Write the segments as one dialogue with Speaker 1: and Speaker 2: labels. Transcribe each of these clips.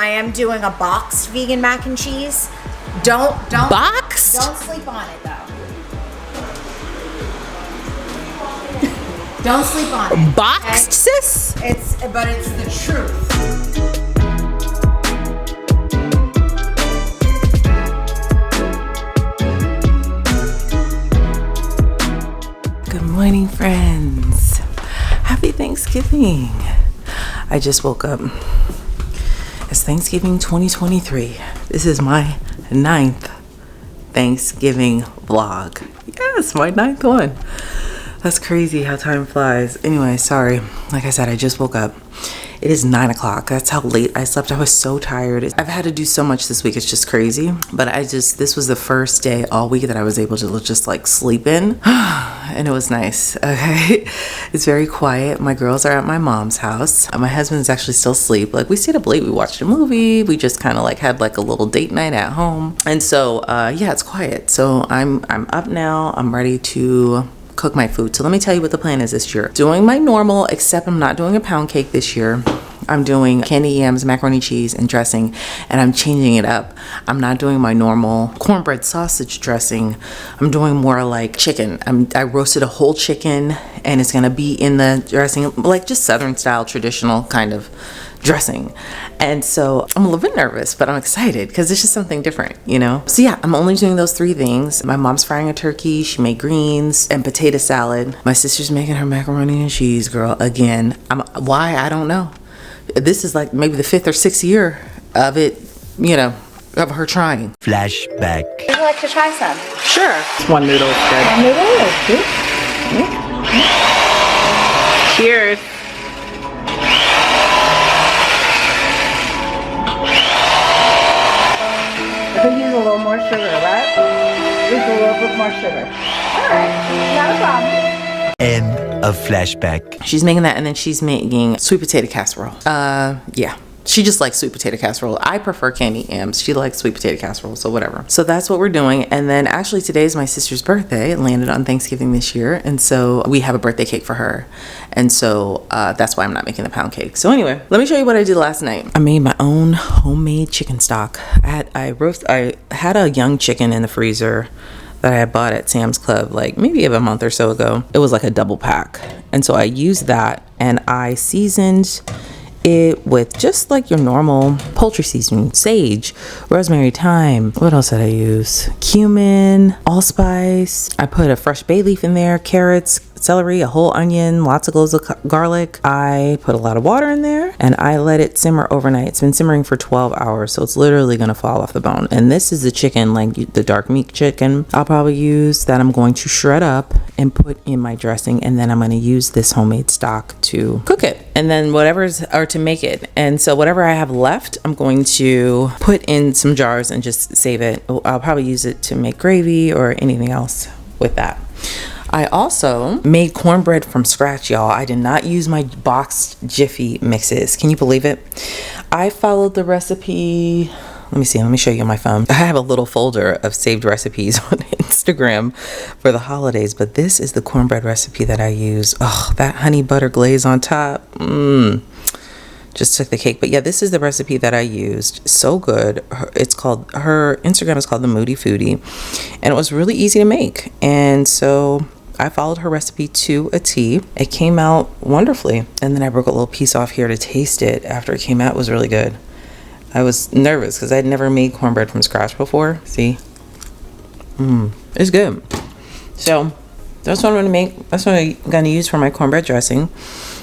Speaker 1: I am doing a boxed vegan mac and cheese. Don't
Speaker 2: Boxed?
Speaker 1: Don't sleep on it though. Don't sleep on it.
Speaker 2: Boxed,
Speaker 1: okay?
Speaker 2: sis?
Speaker 1: But it's the truth.
Speaker 2: Good morning, friends. Happy Thanksgiving. I just woke up. It's Thanksgiving 2023. This is my 9th Thanksgiving vlog. Yes, my 9th one. That's crazy how time flies. Anyway, sorry. Like I said, I just woke up. It is 9 o'clock. That's how late I slept. I was so tired. I've had to do so much this week. It's just crazy. But this was the first day all week that I was able to just like sleep in. And it was nice. Okay. It's very quiet. My girls are at my mom's house. My husband's actually still asleep. Like we stayed up late. We watched a movie. We just kind of like had like a little date night at home. And so, yeah, it's quiet. So I'm up now. I'm ready to cook my food. So let me tell you what the plan is this year. Doing my normal, except I'm not doing a pound cake this year. I'm doing candied yams, macaroni cheese, and dressing, and I'm changing it up. I'm not doing my normal cornbread sausage dressing. I'm doing more like chicken. I roasted a whole chicken, and it's gonna be in the dressing, like just Southern style, traditional kind of dressing. And so I'm a little bit nervous, but I'm excited because it's just something different, you know? So yeah, I'm only doing those 3 things. My mom's frying a turkey. She made greens and potato salad. My sister's making her macaroni and cheese, girl, again. Why? I don't know. This is like maybe the 5th or 6th year of it, you know, of her trying.
Speaker 3: Flashback.
Speaker 1: Would you like to try some?
Speaker 2: Sure. One noodle is good.
Speaker 1: One noodle is good.
Speaker 2: Cheers.
Speaker 1: I could use a little more sugar, right? Use a little bit more sugar. All right, not a problem.
Speaker 3: End of flashback.
Speaker 2: She's making that, and then she's making sweet potato casserole. Yeah. She just likes sweet potato casserole. I prefer candied yams. She likes sweet potato casserole, so whatever. So that's what we're doing. And then actually today is my sister's birthday. It landed on Thanksgiving this year. And so we have a birthday cake for her. And so that's why I'm not making the pound cake. So anyway, let me show you what I did last night. I made my own homemade chicken stock. I had a young chicken in the freezer that I had bought at Sam's Club like maybe a month or so ago. It was like a double pack. And so I used that and I seasoned it with just like your normal poultry seasoning, sage, rosemary, thyme. What else did I use? Cumin, allspice. I put a fresh bay leaf in there, carrots, celery, a whole onion, lots of cloves of garlic. I put a lot of water in there and I let it simmer overnight. It's been simmering for 12 hours, so it's literally gonna fall off the bone. And this is the chicken, like the dark meat chicken I'll probably use, that I'm going to shred up and put in my dressing, and then I'm gonna use this homemade stock to cook it. And then to make it. And so whatever I have left, I'm going to put in some jars and just save it. I'll probably use it to make gravy or anything else with that. I also made cornbread from scratch, y'all. I did not use my boxed Jiffy mixes. Can you believe it? I followed the recipe. Let me see. Let me show you on my phone. I have a little folder of saved recipes on Instagram for the holidays, but this is the cornbread recipe that I use. Oh, that honey butter glaze on top. Just took the cake. But yeah, this is the recipe that I used. So good. Her Instagram is called The Moody Foodie, and it was really easy to make. And so I followed her recipe to a T. It came out wonderfully. And then I broke a little piece off here to taste it after it came out. It was really good. I was nervous because I'd never made cornbread from scratch before. See? It's good. So that's what I'm going to make. That's what I'm going to use for my cornbread dressing.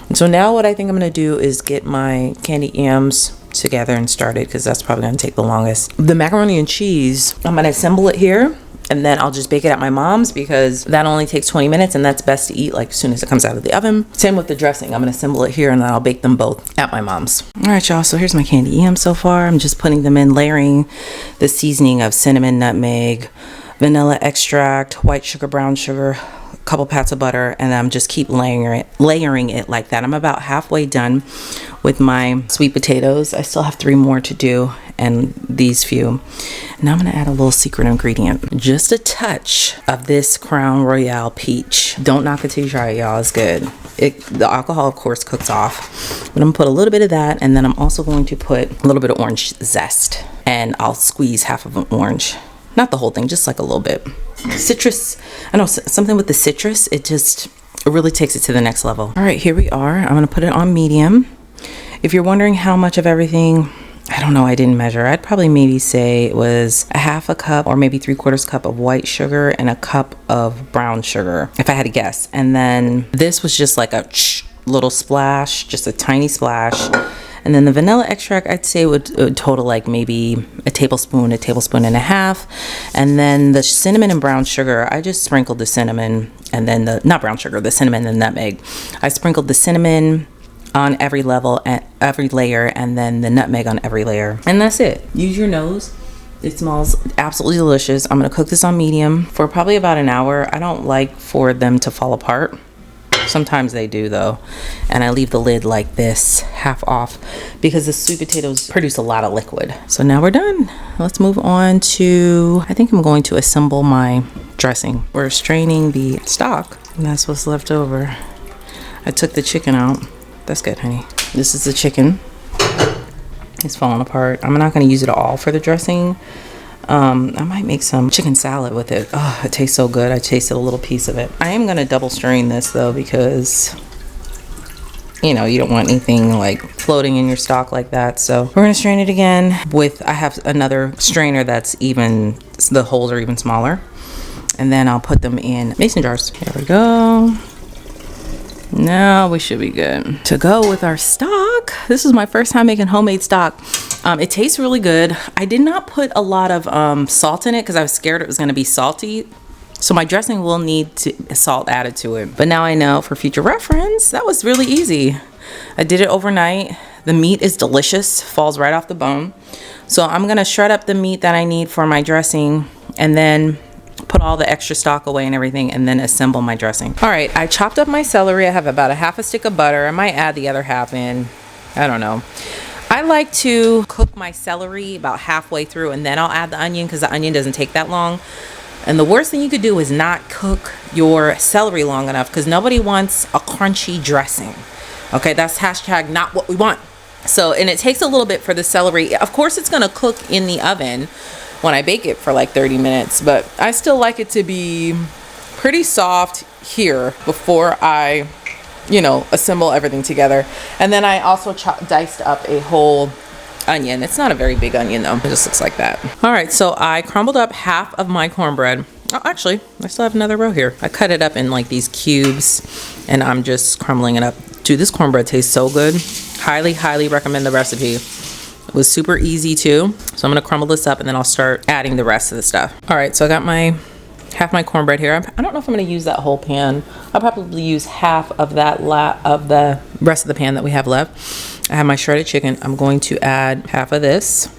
Speaker 2: And so now what I think I'm going to do is get my candied yams together and started, because that's probably going to take the longest. The macaroni and cheese, I'm going to assemble it here, and then I'll just bake it at my mom's, because that only takes 20 minutes and that's best to eat like as soon as it comes out of the oven. Same with the dressing. I'm going to assemble it here and then I'll bake them both at my mom's. All right, y'all. So here's my candied yams so far. I'm just putting them in, layering the seasoning of cinnamon, nutmeg, vanilla extract, white sugar, brown sugar, couple pats of butter, and I'm just keep layering it like that. I'm about halfway done with my sweet potatoes. I still have 3 more to do, and these few. Now I'm gonna add a little secret ingredient. Just a touch of this Crown Royale peach. Don't knock it till you try it, y'all. It's good. The alcohol, of course, cooks off. But I'm gonna put a little bit of that, and then I'm also going to put a little bit of orange zest. And I'll squeeze half of an orange. Not the whole thing, just like a little bit. Citrus, I know something with the citrus, it really takes it to the next level. All right, here we are. I'm gonna put it on medium. If you're wondering how much of everything, I don't know, I didn't measure. I'd probably maybe say it was a half a cup or maybe 3/4 cup of white sugar and a cup of brown sugar, if I had to guess. And then this was just like a little splash, just a tiny splash. And then the vanilla extract, I'd say would total like maybe a tablespoon and a half. And then the cinnamon and brown sugar, I just sprinkled the cinnamon and then not brown sugar, the cinnamon and nutmeg. I sprinkled the cinnamon on every level and every layer, and then the nutmeg on every layer. And that's it. Use your nose. It smells absolutely delicious. I'm gonna cook this on medium for probably about an hour. I don't like for them to fall apart. Sometimes they do though, and I leave the lid like this, half off, because the sweet potatoes produce a lot of liquid. So now we're done. Let's move on to, I think I'm going to assemble my dressing. We're straining the stock, and that's what's left over. I took the chicken out. That's good, honey. This is the chicken. It's falling apart. I'm not going to use it all for the dressing. I might make some chicken salad with it. Oh, it tastes so good. I tasted a little piece of it. I am going to double strain this though, because you know, you don't want anything like floating in your stock like that. So we're going to strain it again with, I have another strainer that's even, the holes are even smaller. And then I'll put them in mason jars. Here we go. Now we should be good to go with our stock. This is my first time making homemade stock. It tastes really good. I did not put a lot of salt in it because I was scared it was going to be salty. So my dressing will need salt added to it. But now I know for future reference, that was really easy. I did it overnight. The meat is delicious, falls right off the bone. So I'm going to shred up the meat that I need for my dressing and then put all the extra stock away and everything, and then assemble my dressing. All right, I chopped up my celery. I have about a half a stick of butter. I might add the other half in. I don't know. I like to cook my celery about halfway through, and then I'll add the onion because the onion doesn't take that long. And the worst thing you could do is not cook your celery long enough, because nobody wants a crunchy dressing. Okay, that's hashtag not what we want. So, and it takes a little bit for the celery. Of course, it's gonna cook in the oven when I bake it for like 30 minutes, but I still like it to be pretty soft here before I, you know, assemble everything together. And then I also diced up a whole onion. It's not a very big onion though. It just looks like that. All right, so I crumbled up half of my cornbread. Oh, actually, I still have another row here. I cut it up in like these cubes, and I'm just crumbling it up. Dude, this cornbread tastes so good. Highly, highly recommend the recipe. It was super easy too. So I'm gonna crumble this up and then I'll start adding the rest of the stuff. All right, so I got half my cornbread here. I don't know if I'm gonna use that whole pan. I'll probably use half of that of the rest of the pan that we have left. I have my shredded chicken. I'm going to add half of this.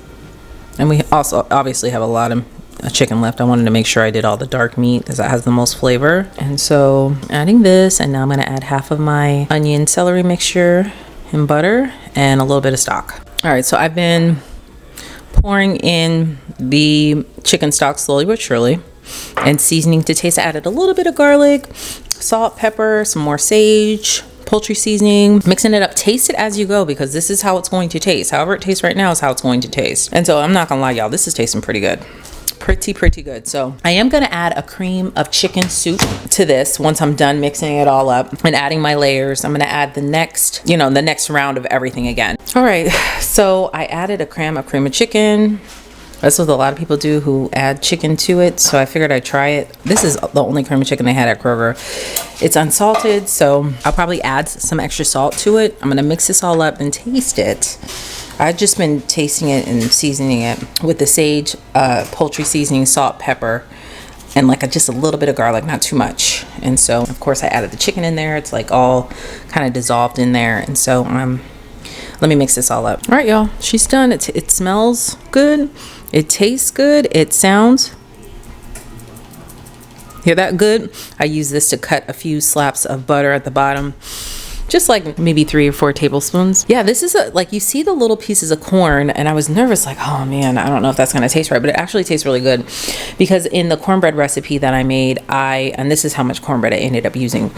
Speaker 2: And we also obviously have a lot of chicken left. I wanted to make sure I did all the dark meat because that has the most flavor. And so adding this, and now I'm gonna add half of my onion celery mixture and butter and a little bit of stock. All right, so I've been pouring in the chicken stock slowly but surely and seasoning to taste. I added a little bit of garlic, salt, pepper, some more sage, poultry seasoning, mixing it up. Taste it as you go, because this is how it's going to taste. However it tastes right now is how it's going to taste. And so I'm not gonna lie, y'all, this is tasting pretty good. Pretty good. So I am gonna add a cream of chicken soup to this once I'm done mixing it all up and adding my layers. I'm gonna add the next round of everything again. All right, so I added a cream of chicken. That's what a lot of people do who add chicken to it. So I figured I'd try it. This is the only cream of chicken they had at Kroger. It's unsalted, so I'll probably add some extra salt to it. I'm gonna mix this all up and taste it. I've just been tasting it and seasoning it with the sage, poultry seasoning, salt, pepper, and like just a little bit of garlic, not too much. And so, of course, I added the chicken in there. It's like all kind of dissolved in there. And so, let me mix this all up. All right, y'all, she's done. It smells good. It tastes good. It sounds, hear that good? I use this to cut a few slaps of butter at the bottom. just like maybe 3 or 4 tablespoons. Yeah, this is like, you see the little pieces of corn, and I was nervous, like, oh man, I don't know if that's gonna taste right, but it actually tastes really good, because in the cornbread recipe that I made, and this is how much cornbread I ended up using,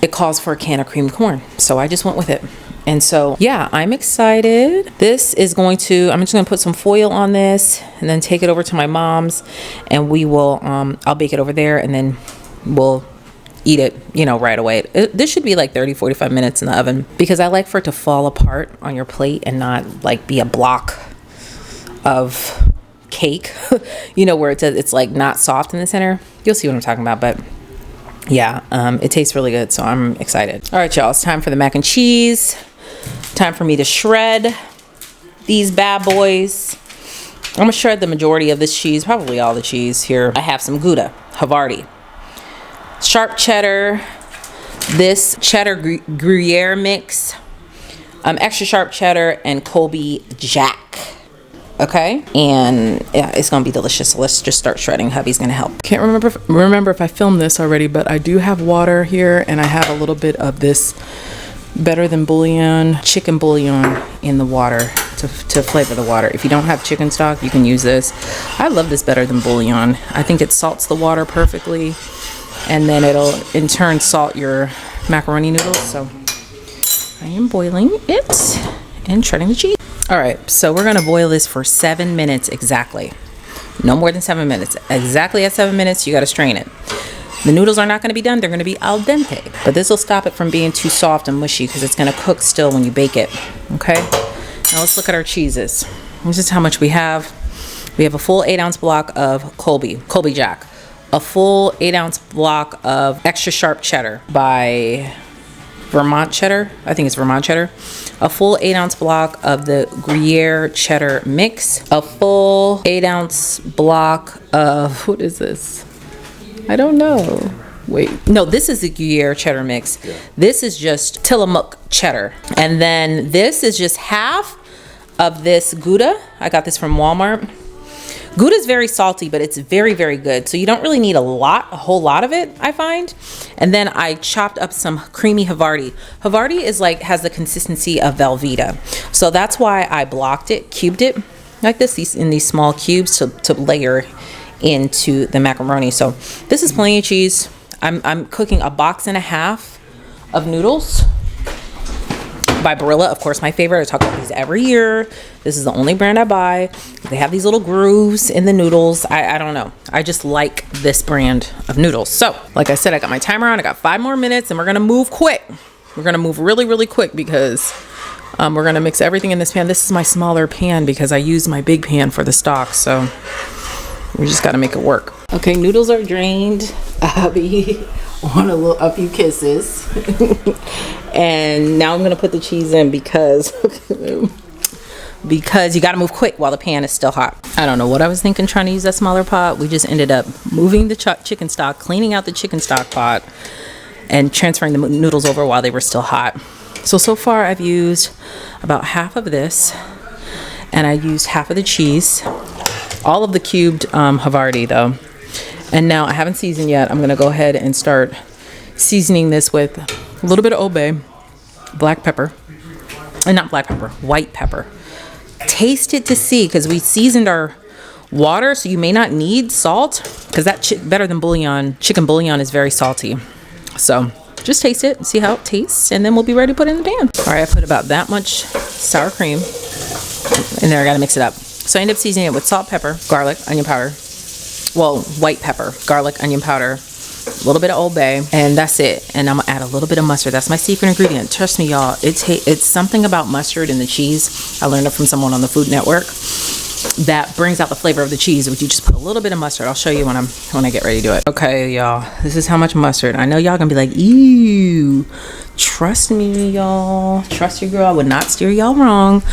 Speaker 2: it calls for a can of creamed corn, so I just went with it. And so yeah, I'm excited. This is I'm just gonna put some foil on this and then take it over to my mom's, and we will I'll bake it over there, and then we'll eat it, you know, right away. This should be like 30-45 minutes in the oven, because I like for it to fall apart on your plate and not like be a block of cake you know, where it's like not soft in the center. You'll see what I'm talking about. But yeah, it tastes really good, so I'm excited. All right, y'all, it's time for the mac and cheese. Time for me to shred these bad boys. I'm gonna shred the majority of this cheese, probably all the cheese here. I have some Gouda, Havarti, sharp cheddar, this cheddar Gruyere mix, extra sharp cheddar, and Colby Jack. Okay, and yeah, it's gonna be delicious. So let's just start shredding. Hubby's gonna help.
Speaker 4: Can't remember if I filmed this already, but I do have water here, and I have a little bit of this Better Than Bouillon chicken bouillon in the water to flavor the water. If you don't have chicken stock, you can use this. I love this Better Than Bouillon. I think it salts the water perfectly, and then it'll in turn salt your macaroni noodles. So I am boiling it and shredding the cheese. All right, so we're gonna boil this for 7 minutes exactly. No more than 7 minutes. Exactly at 7 minutes, you gotta strain it. The noodles are not gonna be done, they're gonna be al dente. But this will stop it from being too soft and mushy, because it's gonna cook still when you bake it, okay? Now let's look at our cheeses. This is how much we have. We have a full 8-ounce block of Colby Jack, a full 8-ounce block of extra sharp cheddar by Vermont cheddar, I think it's Vermont cheddar, a full 8-ounce block of the Gruyere cheddar mix, a full 8-ounce block of, what is this? I don't know. Wait. No, this is the Gruyere cheddar mix. Yeah. This is just Tillamook cheddar. And then this is just half of this Gouda. I got this from Walmart. Gouda is very salty, but it's very, very good. So you don't really need a whole lot of it, I find. And then I chopped up some creamy Havarti. Havarti is like, has the consistency of Velveeta. So that's why I blocked it, cubed it like this, in these small cubes to layer into the macaroni. So this is plenty of cheese. I'm cooking a box and a half of noodles by Barilla, of course, my favorite. I talk about these every year. This is the only brand I buy. They have these little grooves in the noodles. I don't know. I just like this brand of noodles. So, like I said, I got my timer on. I got 5 more minutes, and we're gonna move quick. We're gonna move really, really quick, because we're gonna mix everything in this pan. This is my smaller pan because I use my big pan for the stock. So we just gotta make it work. Okay, noodles are drained. Hubby on a few kisses. And now I'm gonna put the cheese in because you gotta move quick while the pan is still hot. I don't know what I was thinking trying to use that smaller pot. We just ended up moving the chicken stock, cleaning out the chicken stock pot, and transferring the noodles over while they were still hot. So far I've used about half of this, and I used half of the cheese, all of the cubed Havarti though. And now I haven't seasoned yet. I'm gonna go ahead and start seasoning this with a little bit of Old Bay, black pepper, and not black pepper, white pepper. Taste it to see, because we seasoned our water, so you may not need salt, because that Better Than Bouillon, chicken bouillon is very salty. So just taste it and see how it tastes, and then we'll be ready to put it in the pan. All right, I put about that much sour cream in there. I gotta mix it up. So I end up seasoning it with salt, pepper, garlic, onion powder. Well, white pepper, garlic, onion powder, a little bit of Old Bay, and that's it. And I'm gonna add a little bit of mustard. That's my secret ingredient. Trust me, y'all. It's something about mustard and the cheese. I learned it from someone on the Food Network. That brings out the flavor of the cheese. If you just put a little bit of mustard, I'll show you when I get ready to do it. Okay, y'all. This is how much mustard. I know y'all gonna be like, ew. Trust me, y'all. Trust your girl. I would not steer y'all wrong.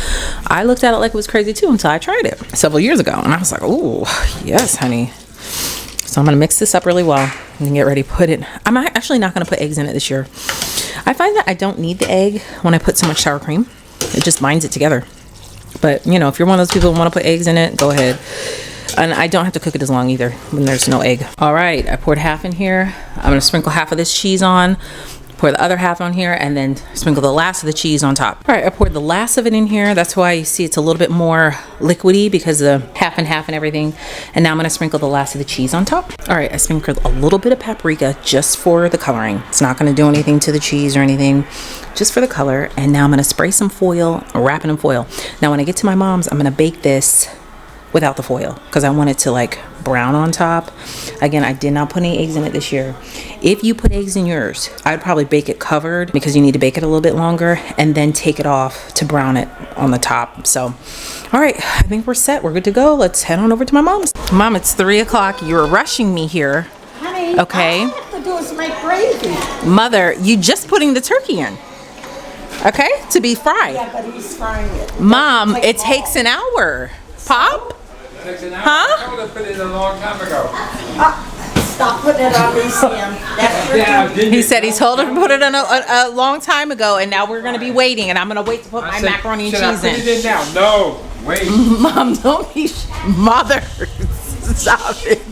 Speaker 4: I looked at it like it was crazy too until I tried it several years ago, and I was like, oh, yes, honey. So I'm gonna mix this up really well and get ready to put it. I'm actually not gonna put eggs in it this year. I find that I don't need the egg when I put so much sour cream. It just binds it together. But you know, if you're one of those people who want to put eggs in it, go ahead. And I don't have to cook it as long either when there's no egg. All right, I poured half in here. I'm gonna sprinkle half of this cheese on. Pour the other half on here and then sprinkle the last of the cheese on top. All right, I poured the last of it in here. That's why you see it's a little bit more liquidy because of the half and half and everything. And now I'm gonna sprinkle the last of the cheese on top. All right, I sprinkled a little bit of paprika just for the coloring. It's not gonna do anything to the cheese or anything, just for the color. And now I'm gonna spray some foil, wrap it in foil. Now when I get to my mom's, I'm gonna bake this without the foil because I want it to like brown on top. Again, I did not put any eggs in it this year. If you put eggs in yours, I'd probably bake it covered because you need to bake it a little bit longer and then take it off to brown it on the top. So, all right, I think we're set. We're good to go. Let's head on over to my mom's. Mom, it's 3 o'clock. You're rushing me here.
Speaker 1: Honey,
Speaker 4: Okay.
Speaker 1: all I have to do is make gravy.
Speaker 4: Mother, you just putting the turkey in. Okay, to be fried.
Speaker 1: Yeah, but he's frying it.
Speaker 4: Mom, it takes an hour. Pop? Huh?
Speaker 5: I would have put it in a long time ago.
Speaker 1: Stop putting it on me, Sam. That's your
Speaker 5: Yeah, didn't
Speaker 4: He
Speaker 5: you?
Speaker 4: said he told her to put it in a long time ago, and now we're going to be waiting, and I'm going to wait to put my
Speaker 5: I said,
Speaker 4: macaroni and
Speaker 5: should I
Speaker 4: cheese
Speaker 5: put
Speaker 4: in.
Speaker 5: it in now? No, wait.
Speaker 4: Mom, don't be mother. Stop it.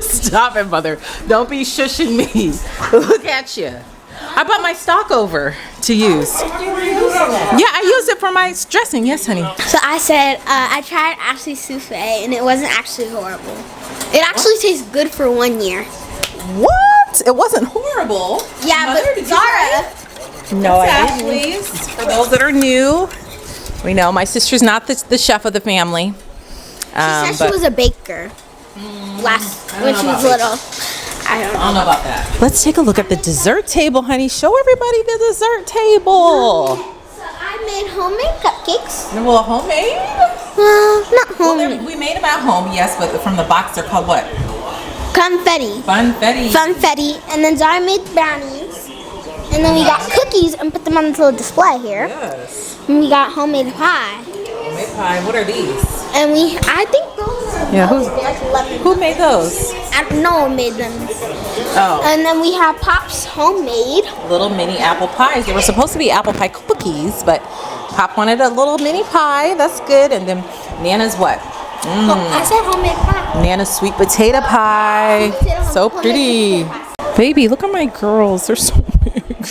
Speaker 4: Stop it, mother. Don't be shushing me. Look at you. I bought my stock over to use. Yeah, I used it for my dressing. Yes, honey.
Speaker 6: So I said, I tried Ashley's souffle and it wasn't actually horrible. It actually tastes good for 1 year.
Speaker 4: What? It wasn't horrible.
Speaker 6: Yeah,
Speaker 4: Mother,
Speaker 6: but
Speaker 4: did you try
Speaker 6: Zara.
Speaker 4: No, I didn't. Please, for those that are new, we know my sister's not the chef of the family.
Speaker 6: She said she was a baker when she was little. I don't know.
Speaker 4: know about that. Let's take a look at the dessert table, honey. Show everybody the dessert table.
Speaker 6: So I made homemade cupcakes.
Speaker 4: Well, homemade?
Speaker 6: Not homemade.
Speaker 4: We made them at home, yes, but from the box they're called what?
Speaker 6: Confetti.
Speaker 4: Funfetti.
Speaker 6: Funfetti. And then Zara made brownies. And then we got cookies and put them on this little display here.
Speaker 4: Yes.
Speaker 6: And we got homemade pie.
Speaker 4: Homemade pie. What are these?
Speaker 6: And I think those are
Speaker 4: Yeah,
Speaker 6: like lemon.
Speaker 4: Who made those?
Speaker 6: No one made them.
Speaker 4: Oh,
Speaker 6: And then we have Pop's homemade.
Speaker 4: little mini apple pies. They were supposed to be apple pie cookies, but Pop wanted a little mini pie. That's good. And then Nana's what?
Speaker 6: Oh, I said homemade pie.
Speaker 4: Nana's sweet potato pie. So pretty. Baby, look at my girls. They're so big.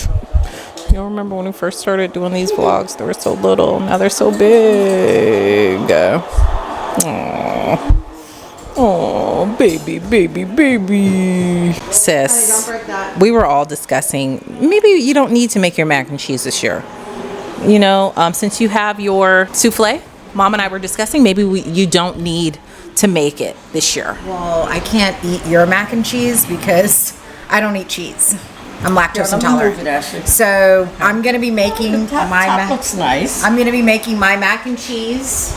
Speaker 4: Y'all remember when we first started doing these vlogs? They were so little. Now they're so big. Aww. Oh, baby, baby, baby. Sis, we were all discussing, maybe you don't need to make your mac and cheese this year. You know, since you have your souffle, Mom and I were discussing, maybe you don't need to make it this year.
Speaker 7: Well, I can't eat your mac and cheese because I don't eat cheese. I'm lactose intolerant. So I'm gonna be making
Speaker 1: looks nice.
Speaker 7: I'm gonna be making my mac and cheese,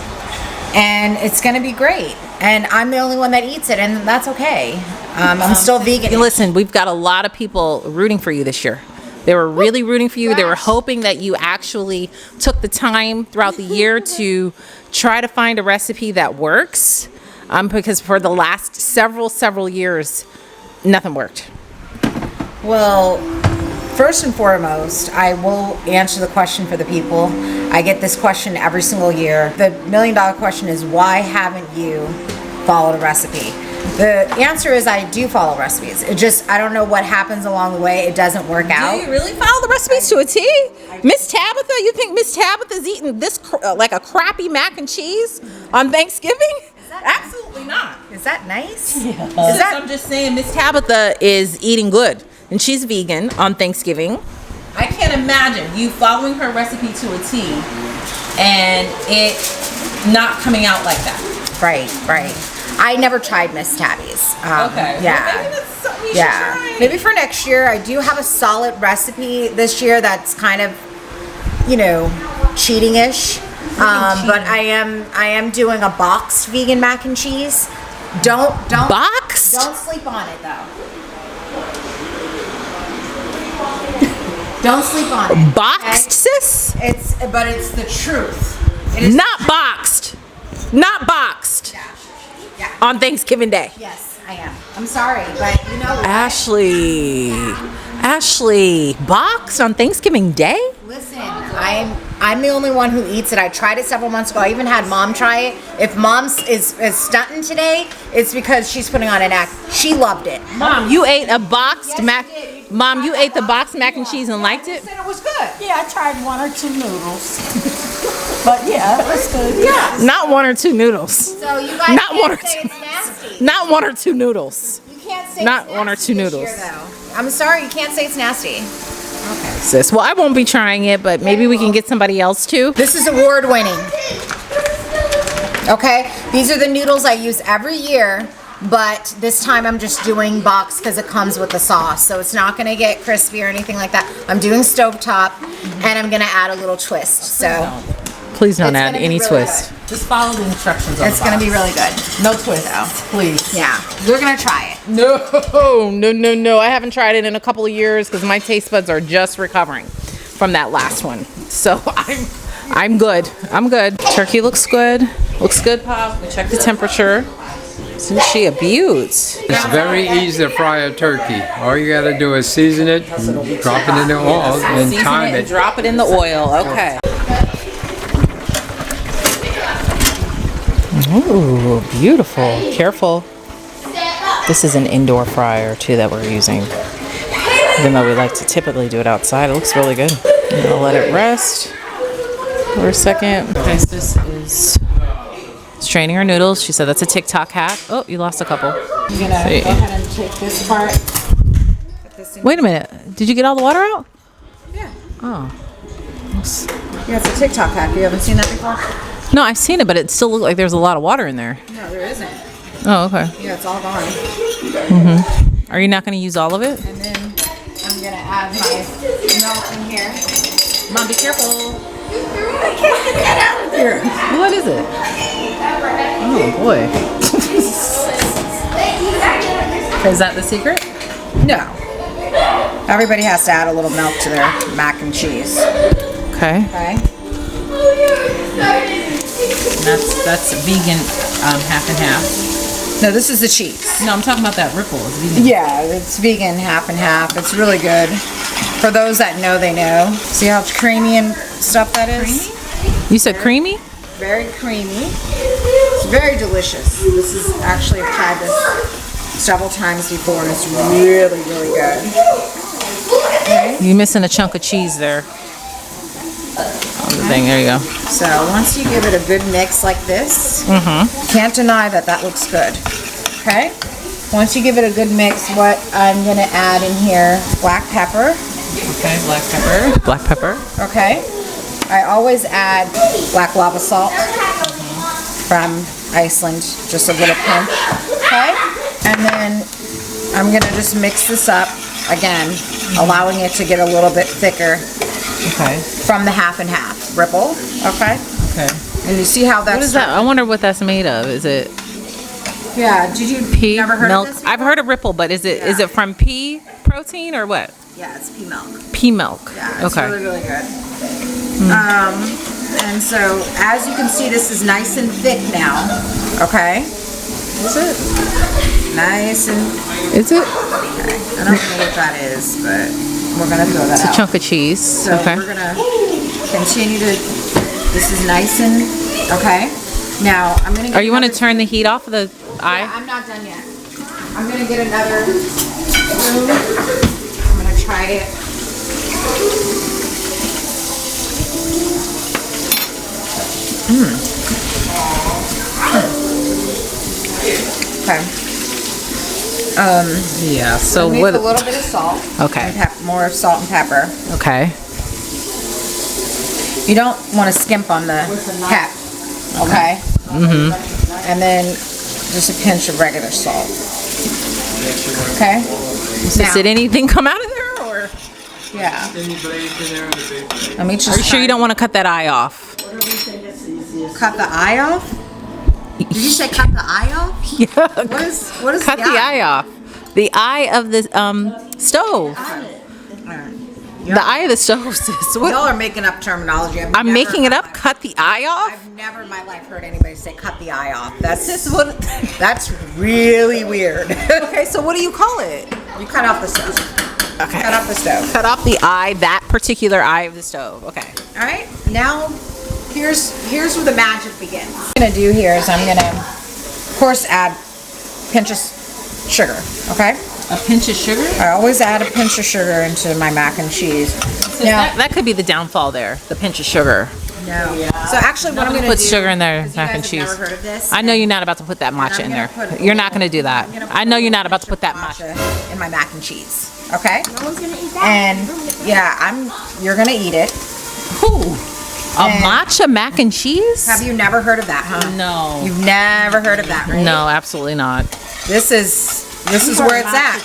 Speaker 7: and it's gonna be great. And I'm the only one that eats it, and that's okay. I'm still vegan.
Speaker 4: Listen, we've got a lot of people rooting for you this year. They were really rooting for you. They were hoping that you actually took the time throughout the year to try to find a recipe that works. Because for the last several years, nothing worked.
Speaker 7: Well, first and foremost, I will answer the question for the people. I get this question every single year. The $1 million question is, why haven't you followed a recipe? The answer is I do follow recipes. It just, I don't know what happens along the way. It doesn't work out.
Speaker 4: Do you really follow the recipes to a T? Miss Tabitha, you think Miss Tabitha's eating this like a crappy mac and cheese on Thanksgiving? Absolutely not.
Speaker 7: Is that nice?
Speaker 4: Yeah. I'm just saying Miss Tabitha is eating good. And she's vegan on Thanksgiving. I can't imagine you following her recipe to a T and it not coming out like that.
Speaker 7: Right. I never tried Miss Tabby's.
Speaker 4: Okay.
Speaker 7: Yeah.
Speaker 4: Well, maybe that's something you should
Speaker 7: Yeah.
Speaker 4: try.
Speaker 7: Maybe for next year. I do have a solid recipe this year that's kind of, cheating-ish. But I am doing a boxed vegan mac and cheese. Don't
Speaker 4: Boxed?
Speaker 7: Don't sleep on it though. Don't sleep on it.
Speaker 4: Boxed, sis?
Speaker 7: It's the truth. It is
Speaker 4: Not boxed. Not boxed.
Speaker 7: Yeah.
Speaker 4: On Thanksgiving Day.
Speaker 7: Yes, I am. I'm sorry, but you know what?
Speaker 4: Ashley, boxed on Thanksgiving Day?
Speaker 7: Listen, I'm the only one who eats it. I tried it several months ago. I even had Mom try it. If Mom is stunting today, it's because she's putting on an act. She loved it.
Speaker 4: Mom, you ate a boxed
Speaker 7: Yes,
Speaker 4: mac.
Speaker 7: she did.
Speaker 4: Mom, you ate the box mac and cheese and liked it?
Speaker 7: Said it was good.
Speaker 1: Yeah, I tried 1 or 2 noodles. But yeah, it was good.
Speaker 7: Yeah.
Speaker 4: Not 1 or 2 noodles.
Speaker 6: So you guys
Speaker 4: Not one or
Speaker 6: can't say
Speaker 4: two.
Speaker 6: it's nasty.
Speaker 4: Not 1 or 2 noodles.
Speaker 6: You can't say
Speaker 4: Not
Speaker 6: it's
Speaker 4: 1 or 2
Speaker 6: nasty this
Speaker 4: noodles.
Speaker 6: year, though.
Speaker 7: I'm sorry, you can't say it's nasty.
Speaker 4: Sis, well, I won't be trying it, but maybe we can get somebody else to.
Speaker 7: This is award winning. Okay, these are the noodles I use every year, but this time I'm just doing box because it comes with the sauce, so it's not gonna get crispy or anything like that. I'm doing stovetop, and I'm gonna add a little twist. So
Speaker 4: Please don't
Speaker 7: It's
Speaker 4: add
Speaker 7: gonna be
Speaker 4: any
Speaker 7: really
Speaker 4: twist.
Speaker 2: Just follow the instructions on
Speaker 7: it's gonna be really good.
Speaker 2: No twist, please.
Speaker 7: Yeah, we're gonna try it.
Speaker 4: No. I haven't tried it in a couple of years because my taste buds are just recovering from that last one. So I'm good. I'm good. Turkey looks good. Looks good, Pop. We checked the temperature. Isn't she a beaut?
Speaker 5: It's very easy to fry a turkey. All you gotta do is season it, drop it in the oil, and
Speaker 4: Season
Speaker 5: time
Speaker 4: it and
Speaker 5: it.
Speaker 4: drop it in the oil. Okay. Ooh, beautiful. Careful. This is an indoor fryer too that we're using. Even though we like to typically do it outside, it looks really good. I'm gonna let it rest for a second. Okay, so this is straining our noodles. She said that's a TikTok hack. Oh, you lost a couple.
Speaker 7: I'm gonna go ahead and take this part. Put this in.
Speaker 4: Wait a minute. Did you get all the water out?
Speaker 7: Yeah.
Speaker 4: Oh.
Speaker 7: Yeah, it's a TikTok hack. You haven't seen that before?
Speaker 4: No, I've seen it, but it still looked like there's a lot of water in there.
Speaker 7: No, there isn't.
Speaker 4: Oh, okay.
Speaker 7: Yeah, it's all gone.
Speaker 4: Are you not going to use all of it?
Speaker 7: And then I'm gonna add my milk in here.
Speaker 4: Mom, be careful.
Speaker 7: I can't get that out of here.
Speaker 4: What is it? Oh, boy. Is that the secret?
Speaker 7: No. Everybody has to add a little milk to their mac and cheese.
Speaker 4: Okay.
Speaker 7: Okay.
Speaker 4: That's vegan, half and half.
Speaker 7: No, this is the cheese.
Speaker 4: No, I'm talking about that ripple. It's vegan.
Speaker 7: Yeah, it's vegan, half and half. It's really good. For those that know, they know. See how creamy and stuff that is?
Speaker 4: You said creamy?
Speaker 7: Very creamy. It's very delicious. This is actually, I've tried this several times before, and it's really, really good. Okay.
Speaker 4: You're missing a chunk of cheese there. On the thing, there you go.
Speaker 7: So once you give it a good mix like this, can't deny that that looks good. Okay. Once you give it a good mix, what I'm gonna add in here, black pepper.
Speaker 4: Okay, black pepper. Black pepper.
Speaker 7: Okay. I always add black lava salt from Iceland, just a little pinch. Okay. And then I'm gonna just mix this up again, allowing it to get a little bit thicker
Speaker 4: Okay.
Speaker 7: from the half and half ripple. Okay.
Speaker 4: Okay.
Speaker 7: And you see how that's
Speaker 4: What is that? I wonder what that's made of. Is it
Speaker 7: Yeah. Did you
Speaker 4: pea
Speaker 7: never heard
Speaker 4: milk?
Speaker 7: of this?
Speaker 4: I've heard of ripple, but is it from pea protein or what?
Speaker 7: Yeah, it's pea milk.
Speaker 4: Pea milk.
Speaker 7: Yeah, it's
Speaker 4: Okay.
Speaker 7: really, really good. And so, as you can see, this is nice and thick now. Okay?
Speaker 4: Is it?
Speaker 7: Nice and,
Speaker 4: Is it?
Speaker 7: I don't know what that is, but we're gonna throw that
Speaker 4: It's a
Speaker 7: out.
Speaker 4: chunk of cheese.
Speaker 7: So
Speaker 4: Okay.
Speaker 7: we're gonna continue to, this is nice and, okay? Now, I'm gonna get
Speaker 4: Are you want to
Speaker 7: another-
Speaker 4: turn the heat off of the eye?
Speaker 7: Yeah, I'm not done yet. I'm gonna get another spoon. I'm gonna try it. Okay.
Speaker 4: Yeah. So
Speaker 7: Make
Speaker 4: what?
Speaker 7: a little bit of salt.
Speaker 4: Okay.
Speaker 7: More salt and pepper.
Speaker 4: Okay.
Speaker 7: You don't want to skimp on the pep. Okay. And then just a pinch of regular salt. Okay.
Speaker 4: So did anything come out of there, or
Speaker 7: Yeah.
Speaker 5: Any blades in there?
Speaker 7: Let me just.
Speaker 4: are you sure you don't want to cut that eye off?
Speaker 7: cut the eye off? Did you say cut the eye off?
Speaker 4: Yeah.
Speaker 7: What is
Speaker 4: Cut the eye off. The eye of the stove. The eye of the stove, sis. What?
Speaker 7: Y'all are making up terminology.
Speaker 4: I'm making it up. Cut the eye off.
Speaker 7: I've never in my life heard anybody say cut the eye off. That's that's really weird.
Speaker 4: Okay, so what do you call it?
Speaker 7: You cut off the stove.
Speaker 4: Okay.
Speaker 7: Cut off the stove.
Speaker 4: Cut off the eye, that particular eye of the stove. Okay.
Speaker 7: All right. Now, here's where the magic begins. What I'm gonna do here is I'm gonna, of course, add pinch of sugar. Okay.
Speaker 4: A pinch of sugar?
Speaker 7: I always add a pinch of sugar into my mac and cheese.
Speaker 4: That could be the downfall there, the pinch of sugar.
Speaker 7: No. So actually what I'm going to
Speaker 4: Put
Speaker 7: do...
Speaker 4: sugar in there,
Speaker 7: 'cause you
Speaker 4: mac
Speaker 7: guys
Speaker 4: and
Speaker 7: have
Speaker 4: cheese.
Speaker 7: never heard of this.
Speaker 4: I know you're not about to put that matcha in there.
Speaker 7: gonna put-
Speaker 4: You're not going to do that.
Speaker 7: I'm gonna
Speaker 4: I
Speaker 7: put
Speaker 4: know
Speaker 7: a
Speaker 4: you're not about to
Speaker 7: bunch
Speaker 4: put
Speaker 7: of
Speaker 4: that matcha.
Speaker 7: matcha in my mac and cheese. Okay?
Speaker 6: No one's gonna eat that.
Speaker 7: And yeah, you're going to eat it.
Speaker 4: Ooh, a
Speaker 7: And-
Speaker 4: matcha mac and cheese?
Speaker 7: Have you never heard of that, huh?
Speaker 4: No.
Speaker 7: You've never heard of that, right?
Speaker 4: No, absolutely not.
Speaker 7: This is where it's at.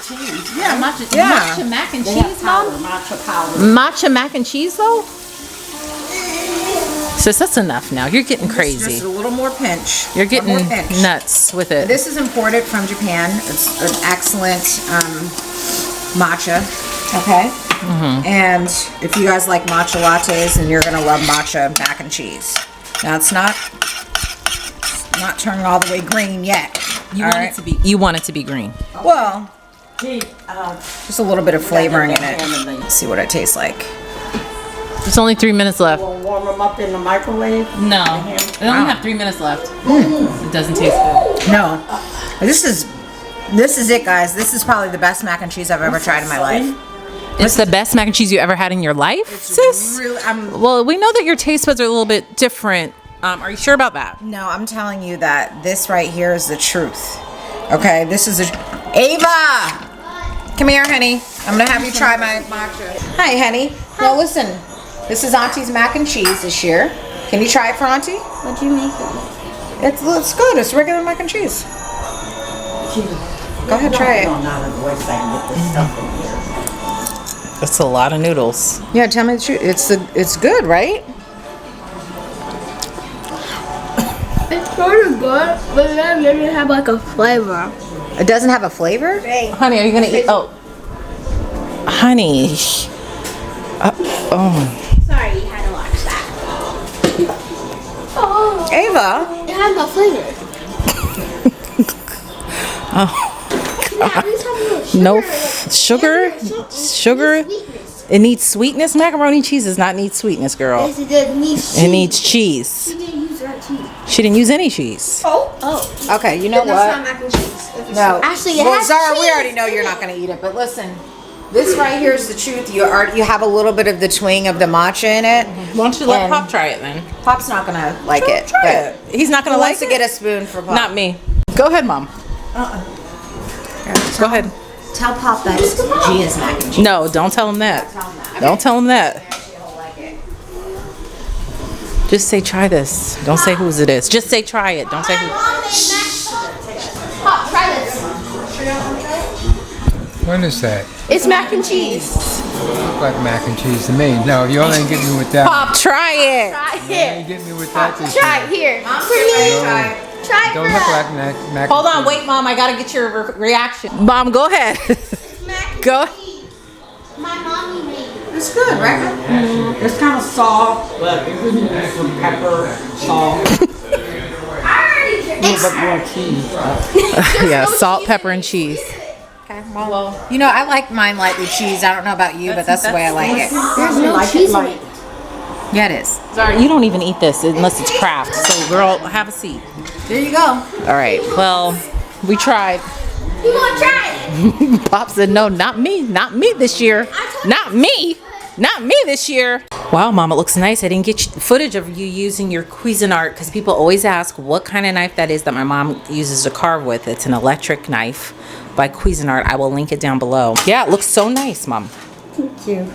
Speaker 4: Yeah, matcha,
Speaker 7: Yeah.
Speaker 4: matcha mac and cheese, Mom? Matcha mac and cheese, though? Sis, that's enough now. You're getting
Speaker 7: Just
Speaker 4: crazy.
Speaker 7: a little more pinch.
Speaker 4: You're
Speaker 7: One
Speaker 4: getting
Speaker 7: more pinch.
Speaker 4: nuts with it.
Speaker 7: This is imported from Japan. It's an excellent matcha. Okay? And if you guys like matcha lattes, then you're gonna love matcha mac and cheese. Now it's not turning all the way green yet.
Speaker 4: You
Speaker 7: all
Speaker 4: want
Speaker 7: right?
Speaker 4: it to be. You want it to be green.
Speaker 7: Well, just a little bit of flavoring in it. Let's see what it tastes like.
Speaker 4: There's only 3 minutes left.
Speaker 1: Warm them up in the microwave.
Speaker 4: No, I only have 3 minutes left. It doesn't taste good.
Speaker 7: No, this is it, guys. This is probably the best mac and cheese I've ever tried in my life.
Speaker 4: It's the best mac and cheese you ever had in your life, sis?
Speaker 7: Really,
Speaker 4: Well, we know that your taste buds are a little bit different. Are you sure about that?
Speaker 7: No, I'm telling you that this right here is the truth. Okay, this is Ava! Come here, honey. I'm gonna have you try my matcha. Hi, honey. Well, listen. This is Auntie's mac and cheese this year. Can you try it for Auntie?
Speaker 6: What'd you make it?
Speaker 7: It's good. It's regular mac and cheese. Go ahead, try it.
Speaker 4: That's a lot of noodles.
Speaker 7: Yeah, tell me the truth. It's good, right?
Speaker 6: It's sort of good, but it doesn't have like a flavor.
Speaker 7: It doesn't have a flavor?
Speaker 4: Honey, are you gonna eat? Oh, honey.
Speaker 6: Sorry, you had to watch that. Oh,
Speaker 7: Ava.
Speaker 6: it has no flavor. Yeah, at least have a little sugar.
Speaker 4: No sugar. Sugar.
Speaker 6: Sweetness.
Speaker 4: It needs sweetness. Macaroni and cheese does not need sweetness, girl.
Speaker 6: Yes, it does need cheese.
Speaker 4: It needs cheese.
Speaker 6: You didn't use that cheese.
Speaker 4: She didn't use any cheese.
Speaker 6: Oh.
Speaker 7: Okay, you know
Speaker 6: That's
Speaker 7: what?
Speaker 6: not mac and cheese.
Speaker 7: No.
Speaker 6: Actually, it
Speaker 7: Well,
Speaker 6: has
Speaker 7: Zara, we
Speaker 6: cheese
Speaker 7: already know you're
Speaker 6: in
Speaker 7: not
Speaker 6: it.
Speaker 7: going to eat it, but listen. This right here is the truth. You have a little bit of the twang of the matcha in it.
Speaker 4: Why don't you let
Speaker 7: And
Speaker 4: Pop try it then?
Speaker 7: Pop's not going to like it.
Speaker 4: Try
Speaker 7: but
Speaker 4: it. He's not gonna
Speaker 7: Who
Speaker 4: like
Speaker 7: wants to
Speaker 4: it.
Speaker 7: get a spoon for Pop?
Speaker 4: Not me. Go ahead, Mom. Go ahead.
Speaker 7: Tell Pop that's Gia's mac and cheese.
Speaker 4: No, don't tell him that. Don't tell him that. Just say try this. Don't say whose it is. Just say try it. Don't say who.
Speaker 6: Pop, try this.
Speaker 5: What is that?
Speaker 6: It's mac and cheese.
Speaker 5: Look like mac and cheese to me. No, you only get me with that.
Speaker 4: Pop, try it.
Speaker 6: Try
Speaker 5: You
Speaker 6: it.
Speaker 5: get me with that this
Speaker 6: Try
Speaker 5: year.
Speaker 6: it here. For me. Try it
Speaker 5: Don't
Speaker 6: for
Speaker 5: look
Speaker 6: us.
Speaker 5: like mac
Speaker 4: Hold
Speaker 5: and
Speaker 4: on,
Speaker 5: cheese.
Speaker 4: wait, Mom. I gotta get your reaction. Mom, go ahead.
Speaker 6: Mac and
Speaker 4: Go.
Speaker 6: cheese. My mommy made it.
Speaker 7: It's good, right?
Speaker 1: It's kind of soft, but you could use some pepper, salt,
Speaker 6: I already did.
Speaker 1: a little bit more cheese.
Speaker 4: Yeah, salt, pepper, and cheese.
Speaker 7: Well, you know, I like mine light with cheese. I don't know about you, but that's the way I like it.
Speaker 6: There's no
Speaker 1: Like
Speaker 6: cheese
Speaker 1: it
Speaker 6: in
Speaker 1: light.
Speaker 6: it.
Speaker 7: Yeah, it is.
Speaker 4: Sorry, you don't even eat this unless it's Kraft. So, girl, have a seat.
Speaker 7: There you go.
Speaker 4: All right. Well, we tried.
Speaker 6: You want to try it?
Speaker 4: Pop said, no, not me. Not me this year. Not me. Not me this year. Wow, Mom, it looks nice. I didn't get footage of you using your Cuisinart because people always ask what kind of knife that is that my mom uses to carve with. It's an electric knife by Cuisinart. I will link it down below. Yeah, it looks so nice, Mom.
Speaker 1: Thank you.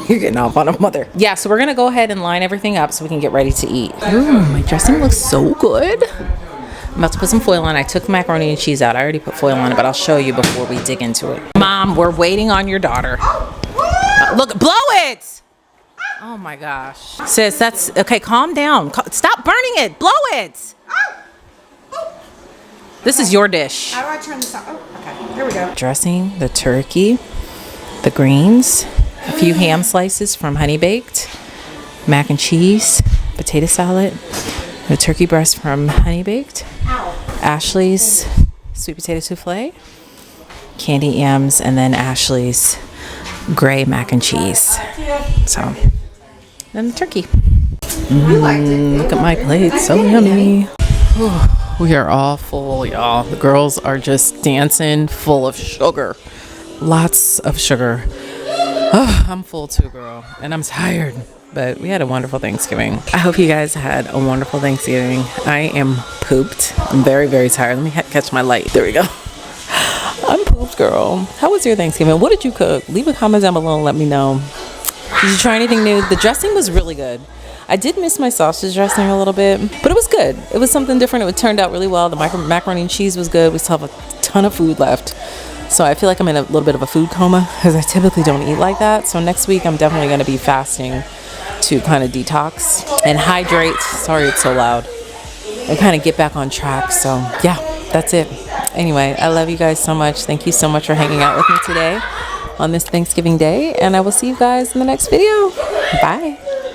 Speaker 4: You're getting off on a mother. Yeah, so we're gonna go ahead and line everything up so we can get ready to eat. Ooh, my dressing looks so good. I'm about to put some foil on. I took macaroni and cheese out. I already put foil on it, but I'll show you before we dig into it. Mom, we're waiting on your daughter. Look, blow it! Oh my gosh. Sis, that's, okay, calm down. Stop burning it, blow it! This is your dish.
Speaker 7: How do I turn this off? Oh, okay. Here we go.
Speaker 4: Dressing, the turkey, the greens, a few ham slices from Honey Baked, mac and cheese, potato salad, the turkey breast from Honey Baked, Ashley's sweet potato souffle, candied yams, and then Ashley's gray mac and cheese. So, and the turkey. Look at my plate, so yummy. Whew. We are all full, y'all. The girls are just dancing, full of sugar. Lots of sugar. Oh, I'm full too, girl. And I'm tired. But we had a wonderful Thanksgiving. I hope you guys had a wonderful Thanksgiving. I am pooped. I'm very, very tired. Let me catch my light. There we go. I'm pooped, girl. How was your Thanksgiving? What did you cook? Leave a comment down below and let me know. Did you try anything new? The dressing was really good. I did miss my sausage dressing a little bit, but it was good. It was something different. It turned out really well. The macaroni and cheese was good. We still have a ton of food left. So I feel like I'm in a little bit of a food coma because I typically don't eat like that. So next week I'm definitely going to be fasting to kind of detox and hydrate. Sorry it's so loud. And kind of get back on track. So yeah, that's it. Anyway, I love you guys so much. Thank you so much for hanging out with me today on this Thanksgiving Day. And I will see you guys in the next video. Bye.